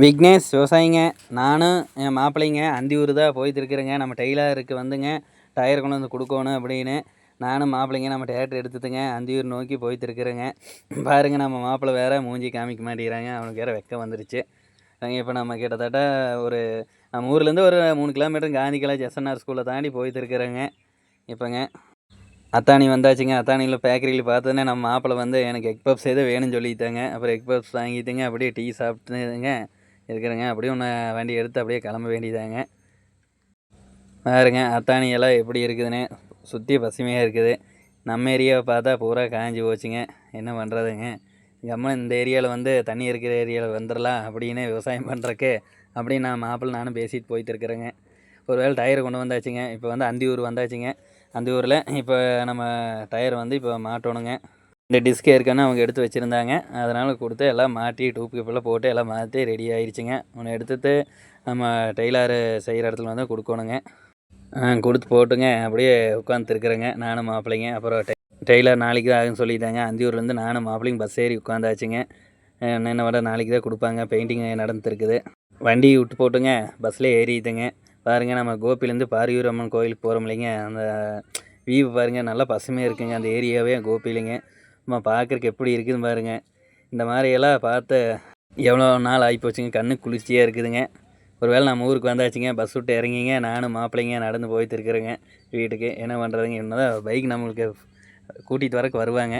விக்னேஷ் விவசாயிங்க. நானும் என் மாப்பிள்ளைங்க அந்தியூர் தான் போயிட்டுருக்குறேங்க. நம்ம டெய்லருக்கு வந்துங்க டயர் கொண்டு வந்து கொடுக்கணும் அப்படின்னு. நானும் மாப்பிள்ளைங்க நம்ம டிராக்டர் எடுத்துட்டுங்க அந்தியூர் நோக்கி போயிட்டுருக்குறேங்க. பாருங்க நம்ம மாப்பிள்ளை வேற மூஞ்சி காமிக்க மாட்டேங்கிறாங்க. அவனுக்கு வேற வெக்கம் வந்துருச்சு. இப்போ நம்ம கிட்டத்தட்ட ஒரு நம்ம ஊர்லேருந்து ஒரு 3 கிலோமீட்டர் காந்தி காலேஜ் எஸ்என்ஆர் ஸ்கூலை தாண்டி போயிட்டுருக்குறேங்க. இப்போங்க அத்தாணி வந்தாச்சுங்க. அத்தாணியில் பேக்கரியில் பார்த்தோன்னே நம்ம மாப்பிள்ளை வந்து எனக்கு எக் பப்ஸ் எதுவும் வேணும்னு சொல்லிட்டாங்க. அப்புறம் எக் பப்ஸ் வாங்கிட்டுங்க அப்படியே டீ சாப்பிட்டுங்க இருக்கிறேங்க. அப்படியே ஒன்று வண்டி எடுத்து அப்படியே கிளம்ப வேண்டியதாங்க. பாருங்க அத்தாணியெல்லாம் எப்படி இருக்குதுன்னு சுற்றி பசுமையாக இருக்குது. நம்ம ஏரியாவை பார்த்தா பூரா காஞ்சி போச்சுங்க. என்ன பண்ணுறதுங்க, கம்மல் இந்த ஏரியாவில் வந்து தண்ணி இருக்கிற ஏரியாவில் வந்துடலாம் அப்படின்னு விவசாயம் பண்ணுறக்கு அப்படின்னு நான் மாப்பிள்ளை நானும் பேசிட்டு போயிட்டு இருக்கிறேங்க. ஒரு வேளை டயரை கொண்டு வந்தாச்சுங்க. இப்போ வந்து அந்தியூர் வந்தாச்சுங்க. அந்தியூரில் இப்போ நம்ம டயர் வந்து இப்போ மாட்டணுங்க. இந்த டிஸ்க் ஏற்கனவே அவங்க எடுத்து வச்சுருந்தாங்க. அதனால் கொடுத்து எல்லாம் மாட்டி டூப் கியூப்பெல்லாம் போட்டு எல்லாம் மாற்றி ரெடி ஆயிடுச்சுங்க. ஒன்று எடுத்துகிட்டு நம்ம டெய்லரு செய்கிற இடத்துல வந்து கொடுக்கணுங்க. கொடுத்து போட்டுங்க அப்படியே உட்காந்துருக்குறேங்க நானும் மாப்பிள்ளைங்க. அப்புறம் டெய்லர் நாளைக்கு தான் ஆகுன்னு சொல்லிட்டாங்க. அந்தியூர்லேருந்து நானும் மாப்பிள்ளைங்க பஸ் ஏறி உட்காந்தாச்சுங்க. என்ன விட நாளைக்கு தான் கொடுப்பாங்க. பெயிண்டிங் நடந்துருக்குது. வண்டி விட்டு போட்டுங்க பஸ்ஸில் ஏறிட்டுங்க. பாருங்கள் நம்ம கோபிலேருந்து பாரியூர் அம்மன் கோயிலுக்கு போகிறோம் இல்லைங்க, அந்த வியூ பாருங்கள் நல்லா பசுமையாக இருக்குங்க அந்த ஏரியாவே கோபிலைங்க. நம்ம பார்க்குறக்கு எப்படி இருக்குதுன்னு பாருங்கள். இந்த மாதிரியெல்லாம் பார்த்து எவ்வளோ நாள் ஆகிப்போச்சுங்க. கண்ணுக்கு குளிர்ச்சியாக இருக்குதுங்க. ஒரு வேளை நம்ம ஊருக்கு வந்தாச்சுங்க. பஸ் விட்டு இறங்கிங்க நானும் மாப்பிள்ளைங்க நடந்து போயிட்டு இருக்கிறேங்க வீட்டுக்கு. என்ன பண்ணுறதுங்க, என்ன தான் பைக் நம்மளுக்கு கூட்டிகிட்டு வரக்கு வருவாங்க.